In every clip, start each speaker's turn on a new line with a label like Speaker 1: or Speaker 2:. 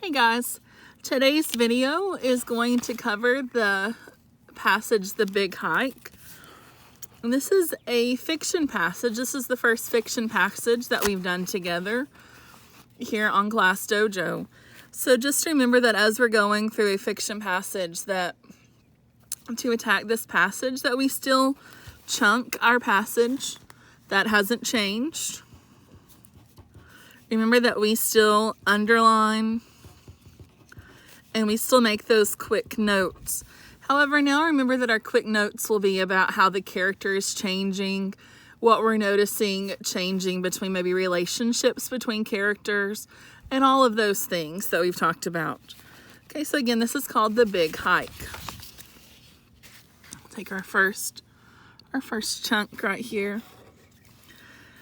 Speaker 1: Hey guys, today's video is going to cover the passage, The Big Hike. And this is a fiction passage. This is the first fiction passage that we've done together here on Class Dojo. So just remember that as we're going through a fiction passage, that to attack this passage, that we still chunk our passage. That hasn't changed. Remember that we still underline and we still make those quick notes. However, now remember that our quick notes will be about how the character is changing, what we're noticing changing between maybe relationships between characters, and all of those things that we've talked about. Okay, so again, this is called The Big Hike. Take our first chunk right here.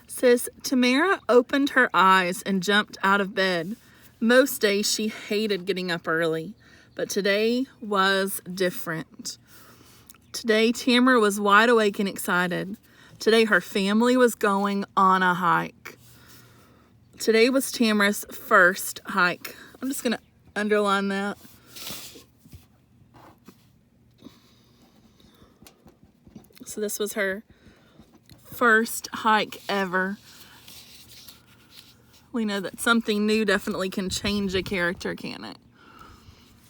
Speaker 1: It says, Tamara opened her eyes and jumped out of bed. Most days she hated getting up early, but today was different. Today Tamara was wide awake and excited. Today her family was going on a hike. Today was Tamara's first hike. I'm just going to underline that. So this was her first hike ever. We know that something new definitely can change a character, can it?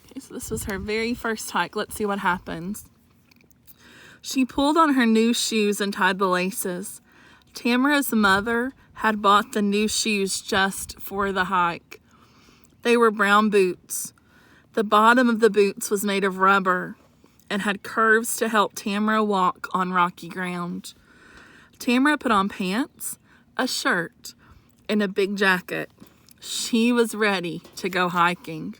Speaker 1: Okay, so this was her very first hike. Let's see what happens. She pulled on her new shoes and tied the laces. Tamara's mother had bought the new shoes just for the hike. They were brown boots. The bottom of the boots was made of rubber and had curves to help Tamara walk on rocky ground. Tamara put on pants, a shirt, and a big jacket. She was ready to go hiking.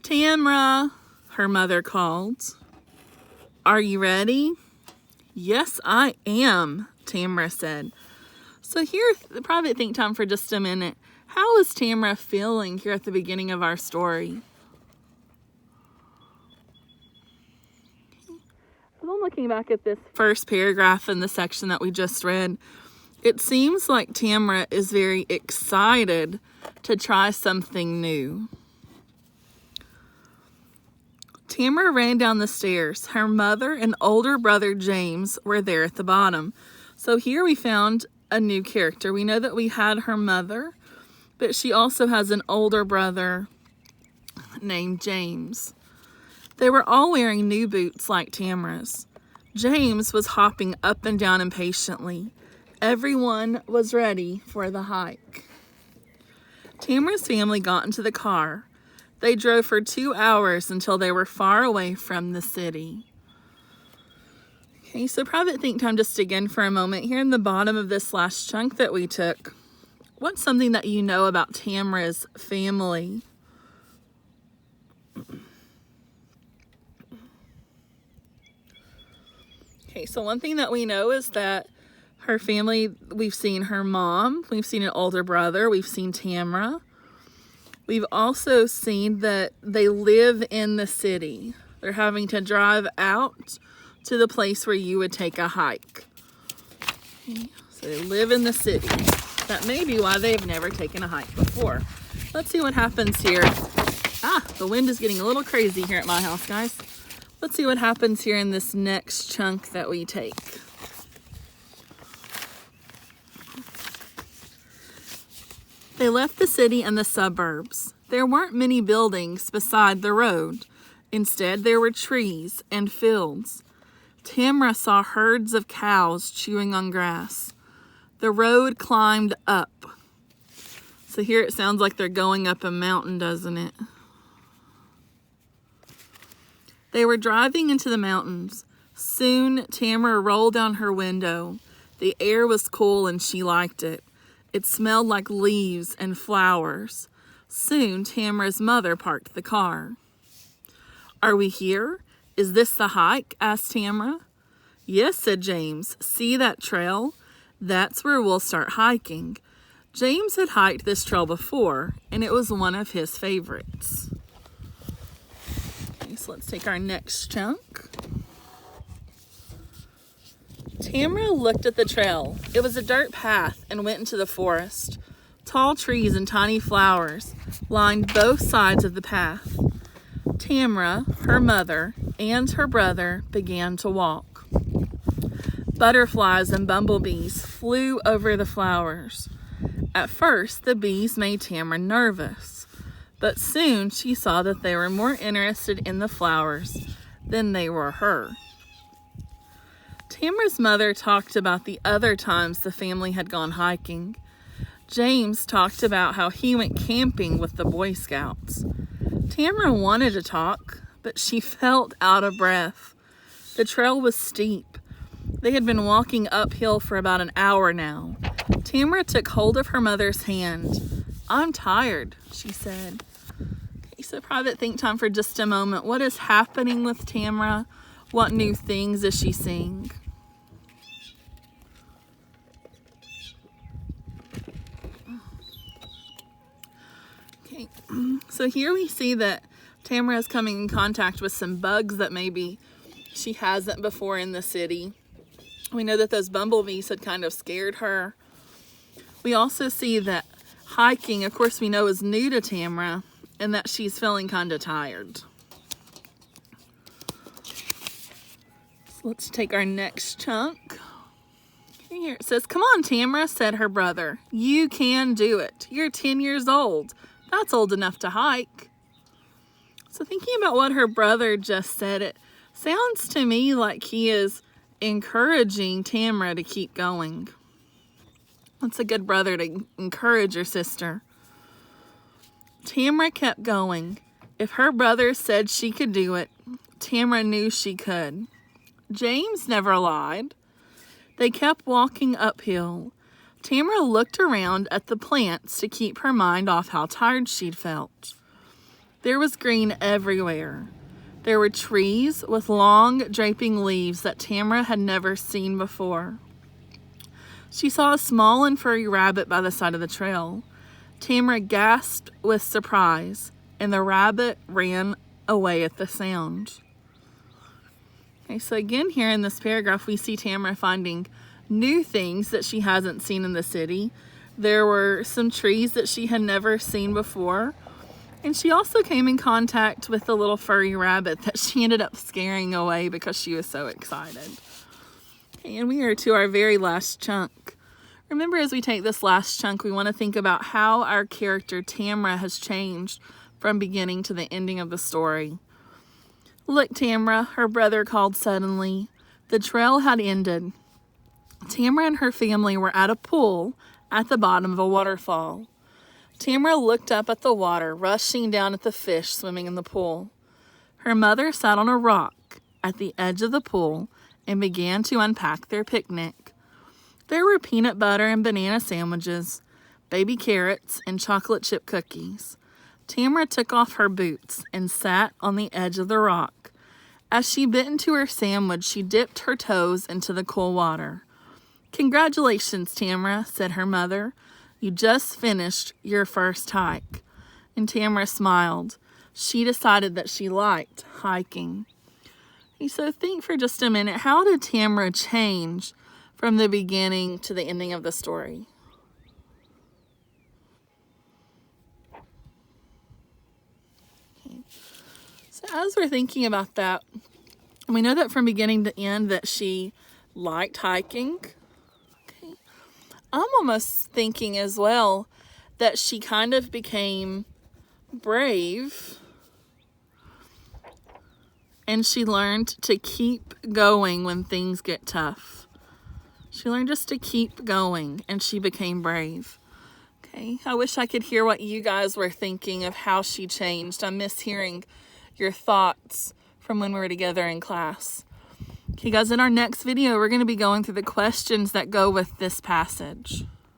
Speaker 1: Tamara, her mother called. Are you ready? Yes, I am, Tamara said. So here, the private think time for just a minute. How is Tamara feeling here at the beginning of our story? As I'm looking back at this first paragraph in the section that we just read, it seems like Tamara is very excited to try something new. Tamara ran down the stairs. Her mother and older brother James were there at the bottom. So here we found a new character. We know that we had her mother, but she also has an older brother named James. They were all wearing new boots like Tamara's. James was hopping up and down impatiently. Everyone was ready for the hike. Tamara's family got into the car. They drove for 2 hours until they were far away from the city. Okay, so private think time just again for a moment. Here in the bottom of this last chunk that we took, what's something that you know about Tamara's family? Okay, so one thing that we know is that her family, we've seen her mom, we've seen an older brother, we've seen Tamara. We've also seen that they live in the city. They're having to drive out to the place where you would take a hike. Okay, so they live in the city. That may be why they've never taken a hike before. Let's see what happens here. The wind is getting a little crazy here at my house, guys. Let's see what happens here in this next chunk that we take. They left the city and the suburbs. There weren't many buildings beside the road. Instead, there were trees and fields. Tamara saw herds of cows chewing on grass. The road climbed up. So here it sounds like they're going up a mountain, doesn't it? They were driving into the mountains. Soon, Tamara rolled down her window. The air was cool and she liked it. It smelled like leaves and flowers. Soon, Tamara's mother parked the car. Are we here? Is this the hike? Asked Tamara. Yes, said James. See that trail? That's where we'll start hiking. James had hiked this trail before, and it was one of his favorites. Okay, so let's take our next chunk. Tamara looked at the trail. It was a dirt path and went into the forest. Tall trees and tiny flowers lined both sides of the path. Tamra, her mother, and her brother began to walk. Butterflies and bumblebees flew over the flowers. At first, the bees made Tamra nervous, but soon she saw that they were more interested in the flowers than they were her. Tamra's mother talked about the other times the family had gone hiking. James talked about how he went camping with the Boy Scouts. Tamra wanted to talk, but she felt out of breath. The trail was steep. They had been walking uphill for about an hour now. Tamra took hold of her mother's hand. "I'm tired," she said. Okay, so private think time for just a moment. What is happening with Tamra? What new things is she seeing? Okay, so here we see that Tamra is coming in contact with some bugs that maybe she hasn't before in the city. We know that those bumblebees had kind of scared her. We also see that hiking, of course, we know is new to Tamra, and that she's feeling kind of tired. So let's take our next chunk. Here it says, "Come on, Tamra," said her brother. "You can do it. You're 10 years old. That's old enough to hike." So thinking about what her brother just said, it sounds to me like he is encouraging Tamra to keep going. That's a good brother to encourage your sister. Tamra kept going. If her brother said she could do it, Tamra knew she could. James never lied. They kept walking uphill. Tamra looked around at the plants to keep her mind off how tired she'd felt. There was green everywhere. There were trees with long, draping leaves that Tamra had never seen before. She saw a small and furry rabbit by the side of the trail. Tamra gasped with surprise, and the rabbit ran away at the sound. Okay, so again here in this paragraph, we see Tamra finding new things that she hasn't seen in the city. There were some trees that she had never seen before. And she also came in contact with the little furry rabbit that she ended up scaring away because she was so excited. Okay, and we are to our very last chunk. Remember, as we take this last chunk, we want to think about how our character Tamra has changed from beginning to the ending of the story. "Look, Tamra," her brother called suddenly. The trail had ended. Tamra and her family were at a pool at the bottom of a waterfall. Tamra looked up at the water rushing down at the fish swimming in the pool. Her mother sat on a rock at the edge of the pool and began to unpack their picnic. There were peanut butter and banana sandwiches, baby carrots, and chocolate chip cookies. Tamra took off her boots and sat on the edge of the rock. As she bit into her sandwich, she dipped her toes into the cool water. "Congratulations, Tamra," said her mother. "You just finished your first hike." And Tamra smiled. She decided that she liked hiking. So think for just a minute, how did Tamra change from the beginning to the ending of the story? Okay. So as we're thinking about that, we know that from beginning to end that she liked hiking. I'm almost thinking as well that she kind of became brave and she learned to keep going when things get tough. She learned just to keep going and she became brave. Okay, I wish I could hear what you guys were thinking of how she changed. I miss hearing your thoughts from when we were together in class. Okay guys, in our next video, we're going to be going through the questions that go with this passage.